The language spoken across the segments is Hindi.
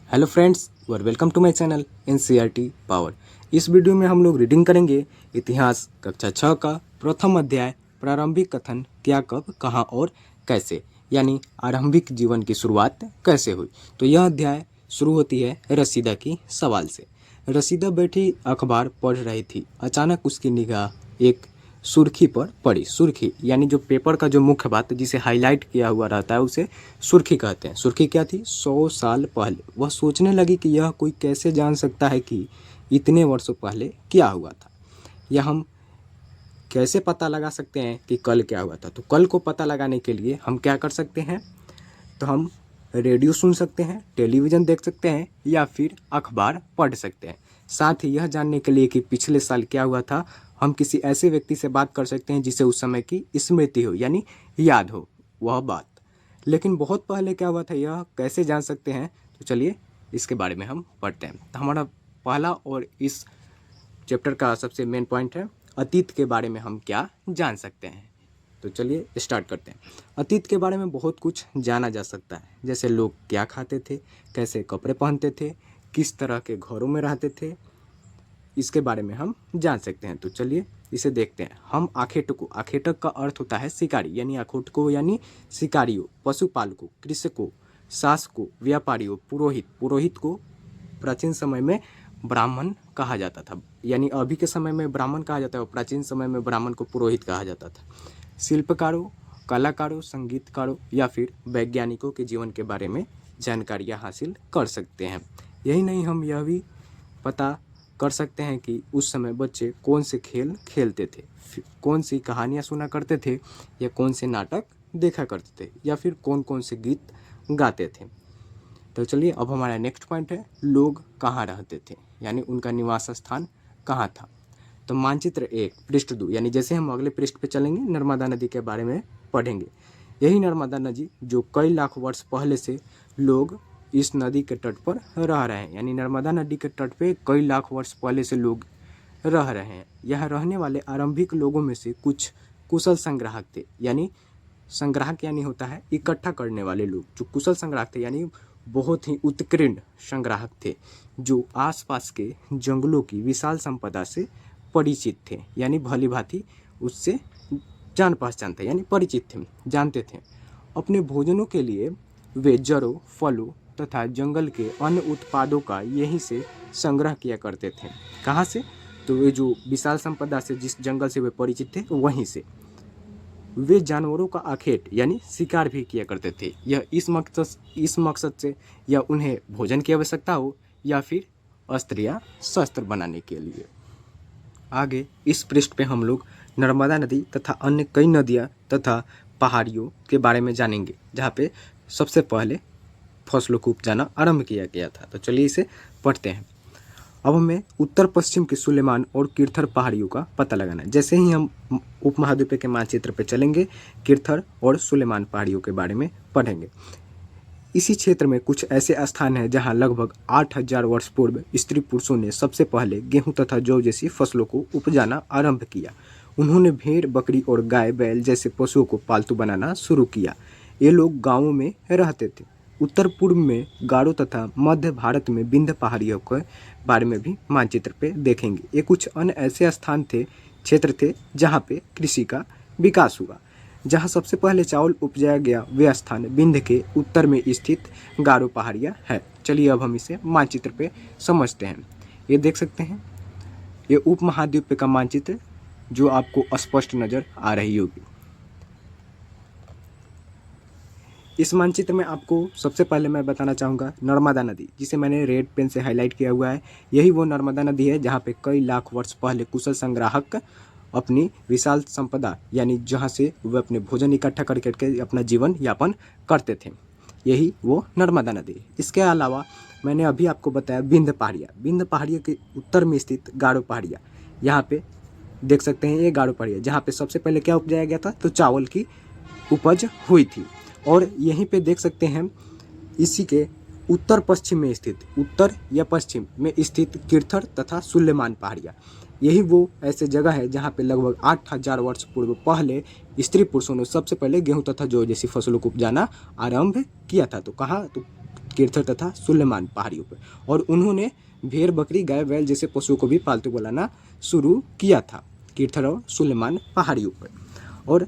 Hello friends, you are welcome to my channel NCERT power. इस वीडियो में हम लोग रीडिंग करेंगे इतिहास कक्षा 6 का प्रथम अध्याय प्रारंभिक कथन क्या कब कहाँ और कैसे, यानी आरंभिक जीवन की शुरुआत कैसे हुई। तो यह अध्याय शुरू होती है रसीदा की सवाल से। रसीदा बैठी अखबार पढ़ रही थी। अचानक उसकी निगाह एक सुर्खी पर पड़ी। सुर्खी यानी जो पेपर का जो मुख्य बात जिसे हाईलाइट किया हुआ रहता है उसे सुर्खी कहते हैं। सुर्खी क्या थी? 100 साल पहले। वह सोचने लगी कि यह कोई कैसे जान सकता है कि इतने वर्षों पहले क्या हुआ था। यह हम कैसे पता लगा सकते हैं कि कल क्या हुआ था? तो कल को पता लगाने के लिए हम क्या कर सकते हैं? तो हम रेडियो सुन सकते हैं, टेलीविज़न देख सकते हैं या फिर अखबार पढ़ सकते हैं। साथ ही यह जानने के लिए कि पिछले साल क्या हुआ था, हम किसी ऐसे व्यक्ति से बात कर सकते हैं जिसे उस समय की स्मृति हो, यानी याद हो वह बात। लेकिन बहुत पहले क्या हुआ था यह कैसे जान सकते हैं? तो चलिए इसके बारे में हम पढ़ते हैं। तो हमारा पहला और इस चैप्टर का सबसे मेन पॉइंट है अतीत के बारे में हम क्या जान सकते हैं। तो चलिए स्टार्ट करते हैं। अतीत के बारे में बहुत कुछ जाना जा सकता है, जैसे लोग क्या खाते थे, कैसे कपड़े पहनते थे, किस तरह के घरों में रहते थे, इसके बारे में हम जान सकते हैं। तो चलिए इसे देखते हैं। हम आखेटकों, आखेटक का अर्थ होता है शिकारी, यानी आखेटकों यानी शिकारियों, पशुपालकों, कृषकों, शासकों, व्यापारियों, पुरोहित। पुरोहित को प्राचीन समय में ब्राह्मण कहा जाता था, यानी अभी के समय में ब्राह्मण कहा जाता है और प्राचीन समय में ब्राह्मण को पुरोहित कहा जाता था। शिल्पकारों, कलाकारों, संगीतकारों या फिर वैज्ञानिकों के जीवन के बारे में जानकारियाँ हासिल कर सकते हैं। यही नहीं, हम यह भी पता कर सकते हैं कि उस समय बच्चे कौन से खेल खेलते थे, कौन सी कहानियाँ सुना करते थे या कौन से नाटक देखा करते थे या फिर कौन कौन से गीत गाते थे। तो चलिए अब हमारा नेक्स्ट पॉइंट है लोग कहाँ रहते थे, यानी उनका निवास स्थान कहाँ था। तो मानचित्र 1 पृष्ठ 2, यानी जैसे हम अगले पृष्ठ पे चलेंगे नर्मदा नदी के बारे में पढ़ेंगे। यही नर्मदा नदी जो कई लाख वर्ष पहले से लोग इस नदी के तट पर रह रहे हैं, यानी नर्मदा नदी के तट पे कई लाख वर्ष पहले से लोग रह रहे हैं। यहाँ रहने वाले आरंभिक लोगों में से कुछ कुशल संग्राहक थे, यानी संग्राहक यानी होता है इकट्ठा करने वाले लोग। जो कुशल संग्राहक थे यानी बहुत ही उत्कीर्ण संग्राहक थे, जो आसपास के जंगलों की विशाल संपदा से परिचित थे, यानी भली भांति उससे जान पहचान थे, यानी परिचित थे, जानते थे। अपने भोजनों के लिए वे जड़ों, फलों तथा जंगल के अन्य उत्पादों का यहीं से संग्रह किया करते थे। कहाँ से? तो वे जो विशाल संपदा से जिस जंगल से वे परिचित थे वहीं से वे जानवरों का आखेट यानी शिकार भी किया करते थे। यह इस मकसद से या उन्हें भोजन की आवश्यकता हो या फिर अस्त्र या शस्त्र बनाने के लिए। आगे इस पृष्ठ पे हम लोग नर्मदा नदी तथा अन्य कई नदियाँ तथा पहाड़ियों के बारे में जानेंगे, जहाँ पे सबसे पहले फसलों को उपजाना आरंभ किया गया था। तो चलिए इसे पढ़ते हैं। अब हमें उत्तर पश्चिम के सुलेमान और किरथर पहाड़ियों का पता लगाना है। जैसे ही हम उपमहाद्वीप के मानचित्र पर चलेंगे, किरथर और सुलेमान पहाड़ियों के बारे में पढ़ेंगे। इसी क्षेत्र में कुछ ऐसे स्थान हैं जहां लगभग 8000 वर्ष पूर्व स्त्री पुरुषों ने सबसे पहले गेहूं तथा जौ जैसी फसलों को उपजाना आरंभ किया। उन्होंने भेड़, बकरी और गाय, बैल जैसे पशुओं को पालतू बनाना शुरू किया। ये लोग गांवों में रहते थे। उत्तर पूर्व में गारो तथा मध्य भारत में विंध्य पहाड़ियों के बारे में भी मानचित्र पे देखेंगे। ये कुछ अन्य ऐसे स्थान थे, क्षेत्र थे जहाँ पे कृषि का विकास हुआ। जहाँ सबसे पहले चावल उपजाया गया वे स्थान विंध्य के उत्तर में स्थित गारो पहाड़ियाँ है। चलिए अब हम इसे मानचित्र पे समझते हैं। ये देख सकते हैं, ये उपमहाद्वीप का मानचित्र जो आपको स्पष्ट नज़र आ रही होगी। इस मानचित्र में आपको सबसे पहले मैं बताना चाहूँगा नर्मदा नदी, जिसे मैंने रेड पेन से हाईलाइट किया हुआ है। यही वो नर्मदा नदी है जहाँ पे कई लाख वर्ष पहले कुशल संग्राहक अपनी विशाल संपदा यानी जहाँ से वे अपने भोजन इकट्ठा करके अपना जीवन यापन करते थे, यही वो नर्मदा नदी है। इसके अलावा मैंने अभी आपको बताया विंध्य पहाड़ियाँ। विंध्य पहाड़ियों के उत्तर में स्थित गारो पहाड़ियाँ, यहाँ पे देख सकते हैं ये गारो पहाड़ियाँ, जहाँ पे सबसे पहले क्या उपजाया गया था? तो चावल की उपज हुई थी। और यहीं पे देख सकते हैं इसी के उत्तर पश्चिम में स्थित, उत्तर या पश्चिम में स्थित किरथर तथा सुलेमान पहाड़ियाँ। यही वो ऐसे जगह है जहाँ पे लगभग 8000 वर्ष पूर्व पहले स्त्री पुरुषों ने सबसे पहले गेहूं तथा जौ जैसी फसलों को उपजाना आरंभ किया था। तो कहाँ? तो कीर्थर तथा सुलेमान पहाड़ियों पर, और उन्होंने भेड़, बकरी, गाय, बैल जैसे पशुओं को भी पालतू बनाना शुरू किया था कीर्थर और सुलेमान पहाड़ियों पर। और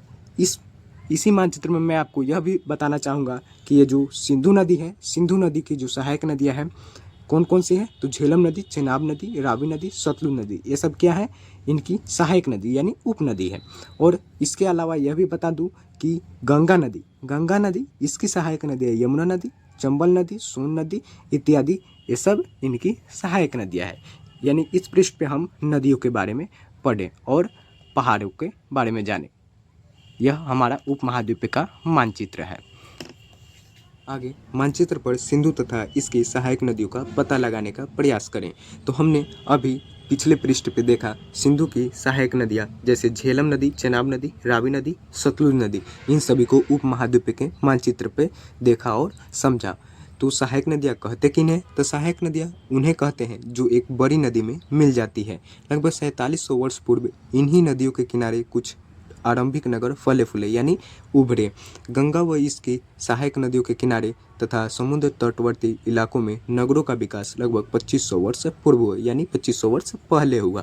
इसी मानचित्र में मैं आपको यह भी बताना चाहूँगा कि ये जो सिंधु नदी है, सिंधु नदी की जो सहायक नदियाँ हैं कौन कौन सी है, तो झेलम नदी, चेनाब नदी, रावी नदी, सतलुज नदी, ये सब क्या है, इनकी सहायक नदी यानी उपनदी है। और इसके अलावा यह भी बता दूं कि गंगा नदी इसकी सहायक नदी है यमुना नदी, चंबल नदी, सोन नदी इत्यादि, ये सब इनकी सहायक नदियाँ है। यानी इस पृष्ठ पे हम नदियों के बारे में पढ़ें और पहाड़ों के बारे में जानें। यह हमारा उपमहाद्वीप का मानचित्र है। आगे मानचित्र पर सिंधु तथा इसकी सहायक नदियों का पता लगाने का प्रयास करें। तो हमने अभी पिछले पृष्ठ पे देखा सिंधु की सहायक नदियाँ जैसे झेलम नदी, चेनाब नदी, रावी नदी, सतलुज नदी, इन सभी को उपमहाद्वीप के मानचित्र पे देखा और समझा। तो सहायक नदियाँ कहते किन्हें, तो सहायक नदियाँ उन्हें कहते हैं जो एक बड़ी नदी में मिल जाती है। लगभग 4700 वर्ष पूर्व इन्हीं नदियों के किनारे कुछ आरंभिक नगर फले फूले यानी उभरे। गंगा व इसकी सहायक नदियों के किनारे तथा समुद्र तटवर्ती इलाकों में नगरों का विकास लगभग 2500 वर्ष पूर्व यानी 2500 वर्ष पहले हुआ।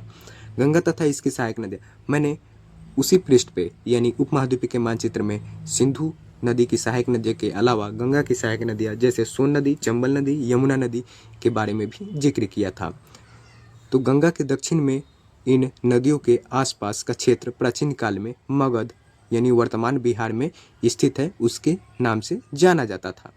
गंगा तथा इसकी सहायक नदियाँ मैंने उसी पृष्ठ पे यानी उपमहाद्वीप के मानचित्र में सिंधु नदी की सहायक नदी के अलावा गंगा की सहायक नदियाँ जैसे सोन नदी, चंबल नदी, यमुना नदी के बारे में भी जिक्र किया था। तो गंगा के दक्षिण में इन नदियों के आसपास का क्षेत्र प्राचीन काल में मगध यानी वर्तमान बिहार में स्थित है, उसके नाम से जाना जाता था।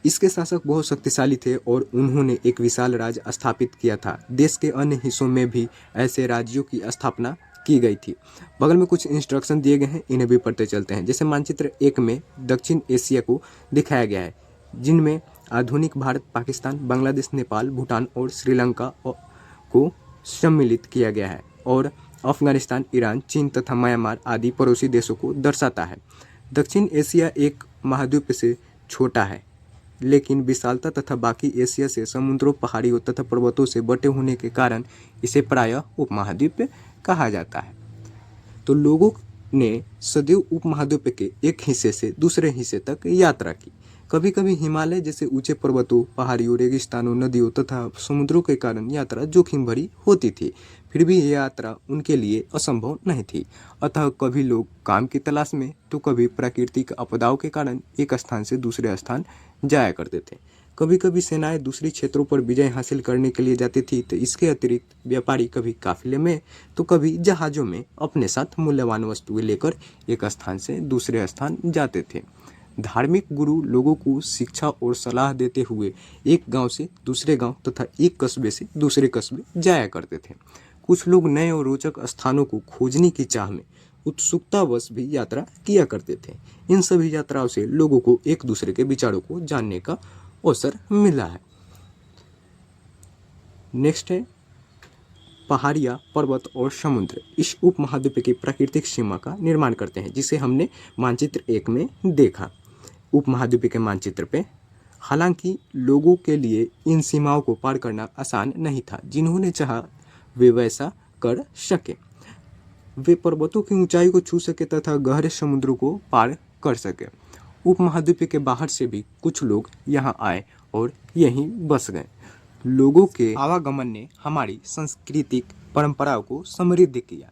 इसके शासक बहुत शक्तिशाली थे और उन्होंने एक विशाल राज्य स्थापित किया था। देश के अन्य हिस्सों में भी ऐसे राज्यों की स्थापना की गई थी। बगल में कुछ इंस्ट्रक्शन दिए गए हैं, इन्हें भी पढ़ते चलते हैं। जैसे मानचित्र 1 में दक्षिण एशिया को दिखाया गया है, जिनमें आधुनिक भारत, पाकिस्तान, बांग्लादेश, नेपाल, भूटान और श्रीलंका को सम्मिलित किया गया है, और अफगानिस्तान, ईरान, चीन तथा म्यांमार आदि पड़ोसी देशों को दर्शाता है। दक्षिण एशिया एक महाद्वीप से छोटा है, लेकिन विशालता तथा बाकी एशिया से समुद्रों, पहाड़ियों तथा पर्वतों से बटे होने के कारण इसे प्रायः उपमहाद्वीप कहा जाता है। तो लोगों ने सदैव उपमहाद्वीप के एक हिस्से से दूसरे हिस्से तक यात्रा की। कभी कभी हिमालय जैसे ऊंचे पर्वतों, पहाड़ियों, रेगिस्तानों, नदियों तथा समुद्रों के कारण यात्रा जोखिम भरी होती थी। फिर भी यह यात्रा उनके लिए असंभव नहीं थी। अतः कभी लोग काम की तलाश में तो कभी प्राकृतिक आपदाओं के कारण एक स्थान से दूसरे स्थान जाया करते थे। कभी कभी सेनाएं दूसरी क्षेत्रों पर विजय हासिल करने के लिए जाती थी। तो इसके अतिरिक्त व्यापारी कभी काफिले में तो कभी जहाज़ों में अपने साथ मूल्यवान वस्तुएं लेकर एक स्थान से दूसरे स्थान जाते थे। धार्मिक गुरु लोगों को शिक्षा और सलाह देते हुए एक गांव से दूसरे गांव तथा एक कस्बे से दूसरे कस्बे जाया करते थे। कुछ लोग नए और रोचक स्थानों को खोजने की चाह में उत्सुकतावश भी यात्रा किया करते थे। इन सभी यात्राओं से लोगों को एक दूसरे के विचारों को जानने का अवसर मिला है। नेक्स्ट है पहाड़ियाँ, पर्वत और समुद्र इस उपमहाद्वीप की प्राकृतिक सीमा का निर्माण करते हैं, जिसे हमने मानचित्र 1 में देखा उपमहाद्वीप के मानचित्र पे। हालांकि लोगों के लिए इन सीमाओं को पार करना आसान नहीं था। जिन्होंने चाहा वे वैसा कर सके। वे पर्वतों की ऊंचाई को छू सके तथा गहरे समुद्रों को पार कर सके। उपमहाद्वीप के बाहर से भी कुछ लोग यहाँ आए और यहीं बस गए। लोगों के आवागमन ने हमारी सांस्कृतिक परंपराओं को समृद्ध किया।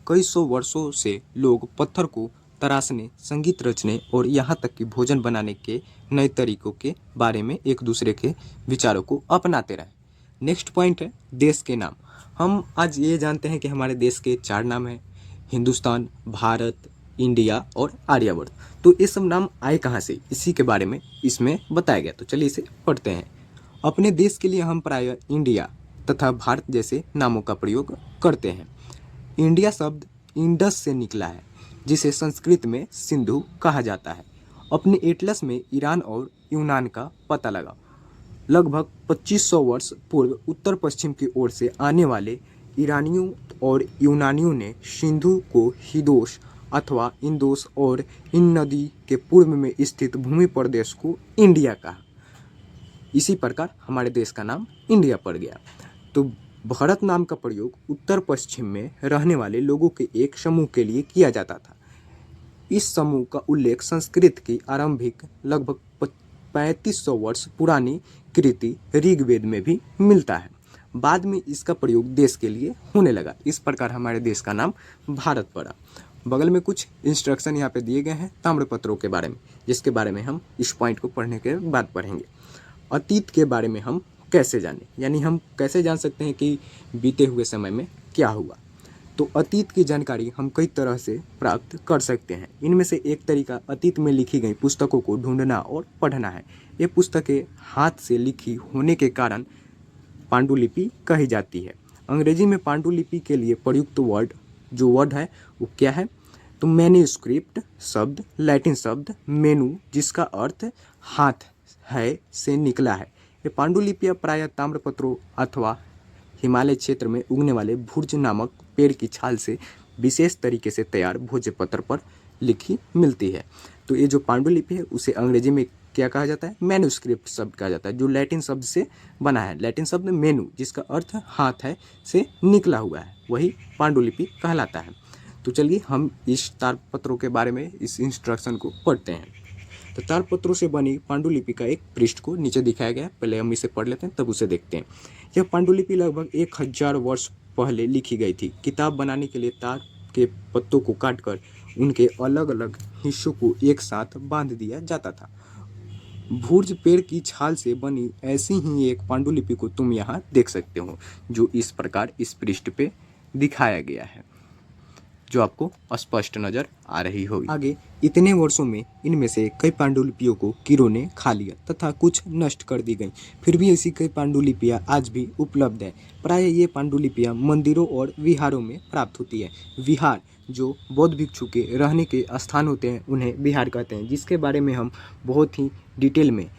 कई सौ वर्षों से लोग पत्थर को तराशने, संगीत रचने और यहाँ तक कि भोजन बनाने के नए तरीकों के बारे में एक दूसरे के विचारों को अपनाते रहे। नेक्स्ट पॉइंट है देश के नाम। हम आज ये जानते हैं कि हमारे देश के 4 नाम हैं, हिंदुस्तान, भारत, इंडिया और आर्यवर्त। तो ये सब नाम आए कहाँ से, इसी के बारे में इसमें बताया गया। तो चलिए इसे पढ़ते हैं। अपने देश के लिए हम प्रायः इंडिया तथा भारत जैसे नामों का प्रयोग करते हैं। इंडिया शब्द इंडस से निकला है, जिसे संस्कृत में सिंधु कहा जाता है। अपने एटलस में ईरान और यूनान का पता लगाओ। लगभग 2500 वर्ष पूर्व उत्तर पश्चिम की ओर से आने वाले ईरानियों और यूनानियों ने सिंधु को हिदोश अथवा इंदोस और इन नदी के पूर्व में स्थित भूमि प्रदेश को इंडिया कहा। इसी प्रकार हमारे देश का नाम इंडिया पड़ गया। तो भारत नाम का प्रयोग उत्तर पश्चिम में रहने वाले लोगों के एक समूह के लिए किया जाता था। इस समूह का उल्लेख संस्कृत की आरंभिक लगभग 3500 वर्ष पुरानी कृति ऋग्वेद में भी मिलता है। बाद में इसका प्रयोग देश के लिए होने लगा। इस प्रकार हमारे देश का नाम भारत पड़ा। बगल में कुछ इंस्ट्रक्शन यहाँ पे दिए गए हैं ताम्रपत्रों के बारे में, जिसके बारे में हम इस पॉइंट को पढ़ने के बाद पढ़ेंगे। अतीत के बारे में हम कैसे जानें, यानी हम कैसे जान सकते हैं कि बीते हुए समय में क्या हुआ। तो अतीत की जानकारी हम कई तरह से प्राप्त कर सकते हैं। इनमें से एक तरीका अतीत में लिखी गई पुस्तकों को ढूंढना और पढ़ना है। ये पुस्तकें हाथ से लिखी होने के कारण पांडुलिपि कही जाती है। अंग्रेजी में पांडुलिपि के लिए प्रयुक्त वर्ड है वो क्या है, तो मैन्युस्क्रिप्ट शब्द लैटिन शब्द मेनू जिसका अर्थ हाथ है से निकला है। ये पांडुलिपियाँ प्रायः ताम्रपत्रों अथवा हिमालय क्षेत्र में उगने वाले भुर्ज नामक पेड़ की छाल से विशेष तरीके से तैयार भोज्य पत्र पर लिखी मिलती है। तो ये जो पांडुलिपि है उसे अंग्रेजी में क्या कहा जाता है, मैन्युस्क्रिप्ट शब्द कहा जाता है, जो लैटिन शब्द से बना है। लैटिन शब्द मेनू जिसका अर्थ हाथ है से निकला हुआ है, वही पांडुलिपि कहलाता है। तो चलिए हम इस तारपत्रों के बारे में इस इंस्ट्रक्शन को पढ़ते हैं। तो तारपत्रों से बनी पांडुलिपि का एक पृष्ठ को नीचे दिखाया गया है। पहले हम इसे पढ़ लेते हैं तब उसे देखते हैं। यह पांडुलिपि लगभग 1000 वर्ष पहले लिखी गई थी। किताब बनाने के लिए तार के पत्तों को काटकर उनके अलग अलग हिस्सों को एक साथ बांध दिया जाता था। भुर्ज पेड़ की छाल से बनी ऐसी ही एक पांडुलिपि को तुम यहाँ देख सकते हो, जो इस प्रकार इस पृष्ठ पे दिखाया गया है, जो आपको स्पष्ट नजर आ रही होगी। आगे इतने वर्षों में इनमें से कई पांडुलिपियों को कीड़ों ने खा लिया तथा कुछ नष्ट कर दी गई। फिर भी ऐसी कई पांडुलिपियाँ आज भी उपलब्ध है। प्रायः ये पांडुलिपियाँ मंदिरों और विहारों में प्राप्त होती है। विहार जो बौद्ध भिक्षु के रहने के स्थान होते हैं उन्हें विहार कहते हैं, जिसके बारे में हम बहुत ही डिटेल में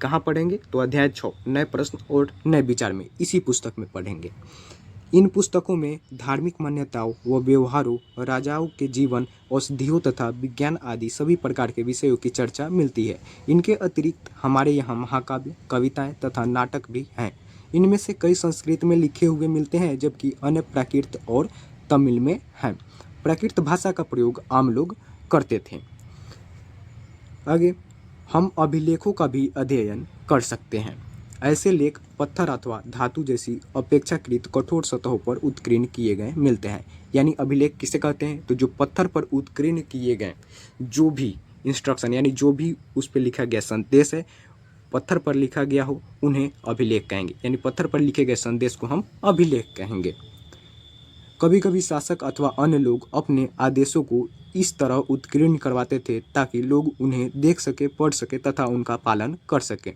कहाँ पढ़ेंगे, तो अध्याय 6 नए प्रश्न और नए विचार में इसी पुस्तक में पढ़ेंगे। इन पुस्तकों में धार्मिक मान्यताओं व व्यवहारों, राजाओं के जीवन, औषधियों तथा विज्ञान आदि सभी प्रकार के विषयों की चर्चा मिलती है। इनके अतिरिक्त हमारे यहाँ महाकाव्य, कविताएं तथा नाटक भी हैं। इनमें से कई संस्कृत में लिखे हुए मिलते हैं, जबकि अन्य प्राकृत और तमिल में हैं। प्राकृत भाषा का प्रयोग आम लोग करते थे। आगे हम अभिलेखों का भी अध्ययन कर सकते हैं। ऐसे लेख पत्थर अथवा धातु जैसी अपेक्षाकृत कठोर सतहों पर उत्कीर्ण किए गए मिलते हैं। यानी अभिलेख किसे कहते हैं, तो जो पत्थर पर उत्कीर्ण किए गए जो भी इंस्ट्रक्शन यानी जो भी उस पर लिखा गया संदेश है, पत्थर पर लिखा गया हो, उन्हें अभिलेख कहेंगे। यानी पत्थर पर लिखे गए संदेश को हम अभिलेख कहेंगे। कभी कभी शासक अथवा अन्य लोग अपने आदेशों को इस तरह उत्कीर्ण करवाते थे ताकि लोग उन्हें देख सके, पढ़ सके तथा उनका पालन कर सके।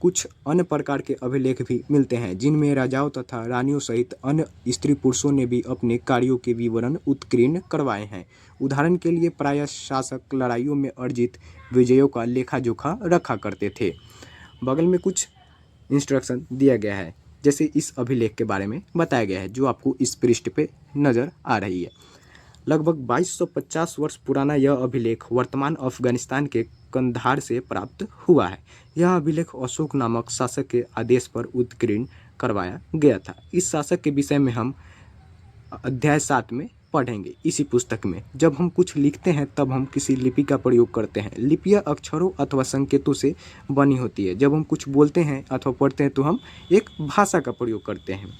कुछ अन्य प्रकार के अभिलेख भी मिलते हैं, जिनमें राजाओं तथा रानियों सहित अन्य स्त्री पुरुषों ने भी अपने कार्यों के विवरण उत्कीर्ण करवाए हैं। उदाहरण के लिए प्रायः शासक लड़ाइयों में अर्जित विजयों का लेखा जोखा रखा करते थे। बगल में कुछ इंस्ट्रक्शन दिया गया है, जैसे इस अभिलेख के बारे में बताया गया है, जो आपको इस पृष्ठ पे नज़र आ रही है। लगभग 2250 वर्ष पुराना यह अभिलेख वर्तमान अफगानिस्तान के कंधार से प्राप्त हुआ है। यह अभिलेख अशोक नामक शासक के आदेश पर उत्कीर्ण करवाया गया था। इस शासक के विषय में हम अध्याय 7 में पढ़ेंगे इसी पुस्तक में। जब हम कुछ लिखते हैं तब हम किसी लिपि का प्रयोग करते हैं। लिपियाँ अक्षरों अथवा संकेतों से बनी होती है। जब हम कुछ बोलते हैं अथवा पढ़ते हैं तो हम एक भाषा का प्रयोग करते हैं।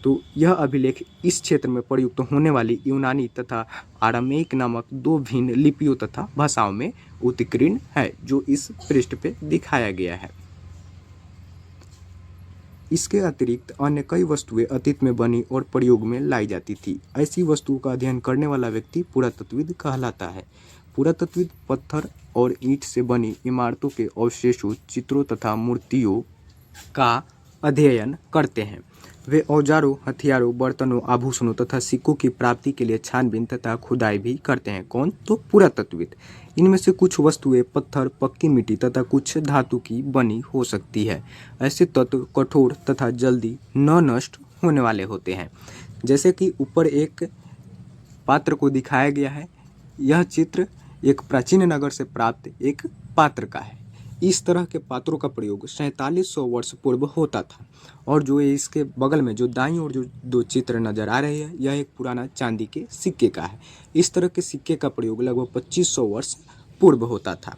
तो यह अभिलेख इस क्षेत्र में प्रयुक्त होने वाली यूनानी तथा आरामेइक नामक 2 भिन्न लिपियों तथा भाषाओं में उत्कीर्ण है, जो इस पृष्ठ पे दिखाया गया है। इसके अतिरिक्त अन्य कई वस्तुएं अतीत में बनी और प्रयोग में लाई जाती थी। ऐसी वस्तुओं का अध्ययन करने वाला व्यक्ति पुरातत्वविद कहलाता है। पुरातत्वविद पत्थर और ईंट से बनी इमारतों के अवशेषों, चित्रों तथा मूर्तियों का अध्ययन करते हैं। वे औजारों, हथियारों, बर्तनों, आभूषणों तथा सिक्कों की प्राप्ति के लिए छानबीन तथा खुदाई भी करते हैं। कौन? तो पुरातत्वविद। इनमें से कुछ वस्तुएं पत्थर, पक्की मिट्टी तथा कुछ धातु की बनी हो सकती है। ऐसे तत्व कठोर तथा जल्दी न नष्ट होने वाले होते हैं। जैसे कि ऊपर एक पात्र को दिखाया गया है। यह चित्र एक प्राचीन नगर से प्राप्त एक पात्र का है। इस तरह के पात्रों का प्रयोग 4700 वर्ष पूर्व होता था। और जो इसके बगल में जो दाईं ओर जो 2 चित्र नजर आ रहे हैं, यह एक पुराना चांदी के सिक्के का है। इस तरह के सिक्के का प्रयोग लगभग 2500 वर्ष पूर्व होता था।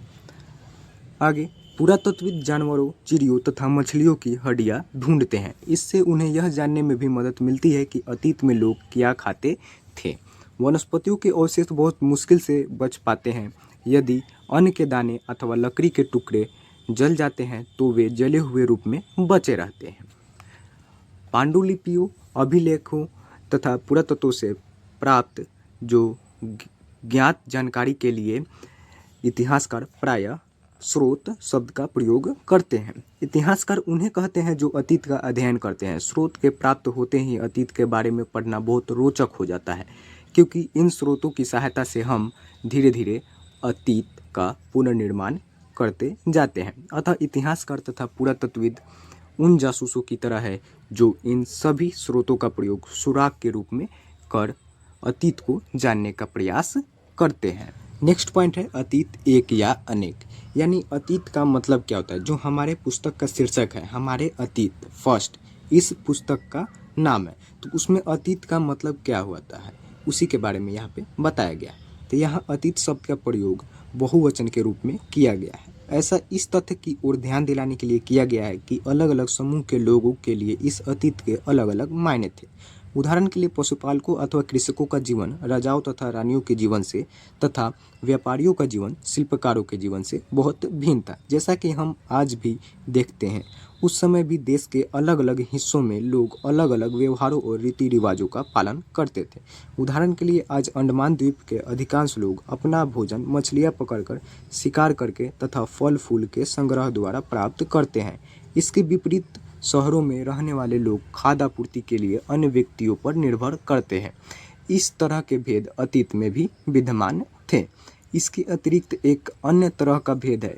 आगे पुरातत्वविद जानवरों, चिड़ियों तथा मछलियों की हड्डियां ढूंढते हैं। इससे उन्हें यह जानने में भी मदद मिलती है कि अतीत में लोग क्या खाते थे। वनस्पतियों के अवशेष बहुत मुश्किल से बच पाते हैं। यदि अन्न के दाने अथवा लकड़ी के टुकड़े जल जाते हैं तो वे जले हुए रूप में बचे रहते हैं। पांडुलिपियों, अभिलेखों तथा पुरातत्वों से प्राप्त जो ज्ञात जानकारी के लिए इतिहासकार प्रायः स्रोत शब्द का प्रयोग करते हैं। इतिहासकार उन्हें कहते हैं जो अतीत का अध्ययन करते हैं। स्रोत के प्राप्त होते ही अतीत के बारे में पढ़ना बहुत रोचक हो जाता है, क्योंकि इन स्रोतों की सहायता से हम धीरे धीरे अतीत का पुनर्निर्माण करते जाते हैं। अतः इतिहासकार तथा पुरातत्वविद उन जासूसों की तरह है जो इन सभी स्रोतों का प्रयोग सुराग के रूप में कर अतीत को जानने का प्रयास करते हैं। नेक्स्ट पॉइंट है अतीत एक या अनेक। यानी अतीत का मतलब क्या होता है। जो हमारे पुस्तक का शीर्षक है, हमारे अतीत फर्स्ट, इस पुस्तक का नाम है, तो उसमें अतीत का मतलब क्या होता है उसी के बारे में यहाँ पे बताया गया। तो यहाँ अतीत शब्द का प्रयोग बहुवचन के रूप में किया गया है। ऐसा इस तथ्य की ओर ध्यान दिलाने के लिए किया गया है कि अलग अलग समूह के लोगों के लिए इस अतीत के अलग अलग मायने थे। उदाहरण के लिए पशुपालकों अथवा कृषकों का जीवन राजाओं तथा रानियों के जीवन से तथा व्यापारियों का जीवन शिल्पकारों के जीवन से बहुत भिन्न था। जैसा कि हम आज भी देखते हैं, उस समय भी देश के अलग अलग हिस्सों में लोग अलग अलग व्यवहारों और रीति रिवाजों का पालन करते थे। उदाहरण के लिए आज अंडमान द्वीप के अधिकांश लोग अपना भोजन मछलियाँ पकड़कर, शिकार करके तथा फल फूल के संग्रह द्वारा प्राप्त करते हैं। इसके विपरीत शहरों में रहने वाले लोग खाद्य आपूर्ति के लिए अन्य व्यक्तियों पर निर्भर करते हैं। इस तरह के भेद अतीत में भी विद्यमान थे। इसके अतिरिक्त एक अन्य तरह का भेद है।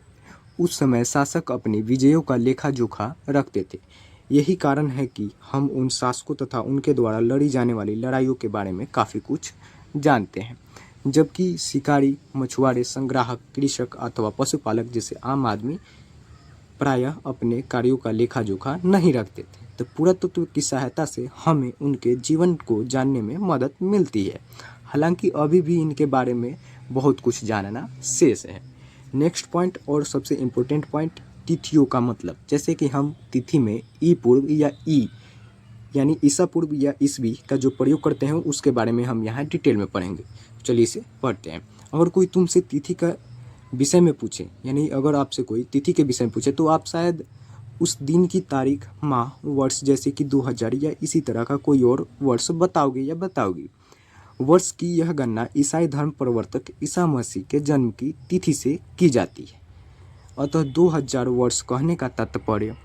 उस समय शासक अपनी विजयों का लेखा जोखा रखते थे। यही कारण है कि हम उन शासकों तथा उनके द्वारा लड़ी जाने वाली लड़ाइयों के बारे में काफ़ी कुछ जानते हैं, जबकि शिकारी, मछुआरे, संग्राहक, कृषक अथवा पशुपालक जैसे आम आदमी प्रायः अपने कार्यों का लेखा जोखा नहीं रखते थे। तो पुरातत्व की सहायता से हमें उनके जीवन को जानने में मदद मिलती है। हालांकि अभी भी इनके बारे में बहुत कुछ जानना शेष है। नेक्स्ट पॉइंट और सबसे इम्पोर्टेंट पॉइंट, तिथियों का मतलब। जैसे कि हम तिथि में ई पूर्व या ई यानी ईसा पूर्व या ईसवी का जो प्रयोग करते हैं उसके बारे में हम यहाँ डिटेल में पढ़ेंगे। चलिए इसे पढ़ते हैं। अगर कोई तुमसे तिथि का विषय में पूछे, यानी अगर आपसे कोई तिथि के विषय में पूछे तो आप शायद उस दिन की तारीख, माह, वर्ष जैसे कि 2000 या इसी तरह का कोई और वर्ष बताओगे या बताओगी। वर्ष की यह गणना ईसाई धर्म प्रवर्तक ईसा मसीह के जन्म की तिथि से की जाती है। अतः 2000 वर्ष कहने का तात्पर्य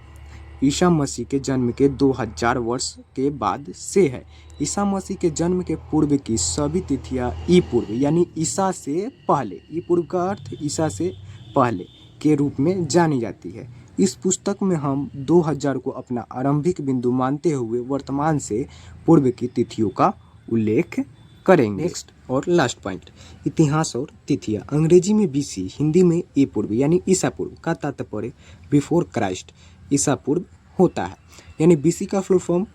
ईसा मसीह के जन्म के 2000 वर्ष के बाद से है। ईसा मसीह के जन्म के पूर्व की सभी तिथियां ई पूर्व यानी ईसा से पहले, ई पूर्व का अर्थ ईसा से पहले के रूप में जानी जाती है। इस पुस्तक में हम 2000 को अपना आरंभिक बिंदु मानते हुए वर्तमान से पूर्व की तिथियों का उल्लेख करेंगे। नेक्स्ट और लास्ट पॉइंट, इतिहास और तिथियां। अंग्रेजी में बीसी, हिंदी में ई पूर्व यानी ईसा पूर्व का तात्पर्य बिफोर क्राइस्ट, ईसा पूर्व होता है। यानी बीसी का फुल फॉर्म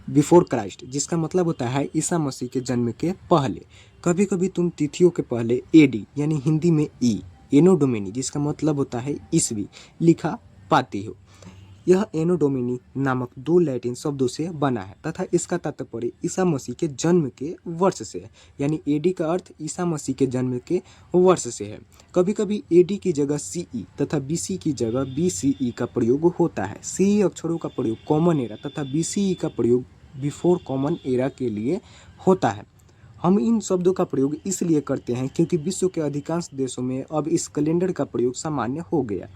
बिफोर क्राइस्ट, जिसका मतलब होता है ईसा मसीह के जन्म के पहले। कभी कभी तुम तिथियों के पहले एडी यानी हिंदी में ई, एनो डोमिनी जिसका मतलब होता है ईसवी, लिखा पाती हो। यह एनो डोमिनी नामक 2 लैटिन शब्दों से बना है तथा इसका तात्पर्य ईसा मसीह के जन्म के वर्ष से है। यानी एडी का अर्थ ईसा मसीह के जन्म के वर्ष से है। कभी कभी एडी की जगह सीई तथा बीसी की जगह बीसीई का प्रयोग होता है। सीई अक्षरों का प्रयोग कॉमन एरा तथा बीसीई का प्रयोग बिफोर कॉमन एरा के लिए होता है। हम इन शब्दों का प्रयोग इसलिए करते हैं क्योंकि विश्व के अधिकांश देशों में अब इस कैलेंडर का प्रयोग सामान्य हो गया।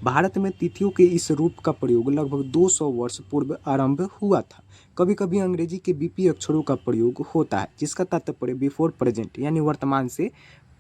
भारत में तिथियों के इस रूप का प्रयोग लगभग 200 वर्ष पूर्व आरंभ हुआ था। कभी कभी अंग्रेजी के बीपी अक्षरों का प्रयोग होता है जिसका तात्पर्य बिफोर प्रेजेंट यानी वर्तमान से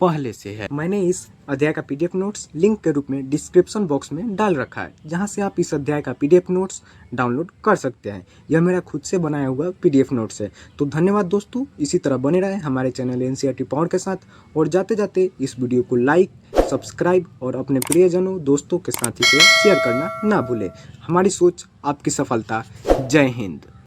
पहले से है। मैंने इस अध्याय का पीडीएफ नोट्स लिंक के रूप में डिस्क्रिप्शन बॉक्स में डाल रखा है, जहां से आप इस अध्याय का पीडीएफ नोट्स डाउनलोड कर सकते हैं। यह मेरा खुद से बनाया हुआ पीडीएफ नोट्स है। तो धन्यवाद दोस्तों, इसी तरह बने रहे हमारे चैनल एनसीईआरटी पावर के साथ। और जाते जाते इस वीडियो को लाइक, सब्सक्राइब और अपने प्रियजनों, दोस्तों के साथी से शेयर करना ना भूलें। हमारी सोच आपकी सफलता। जय हिंद।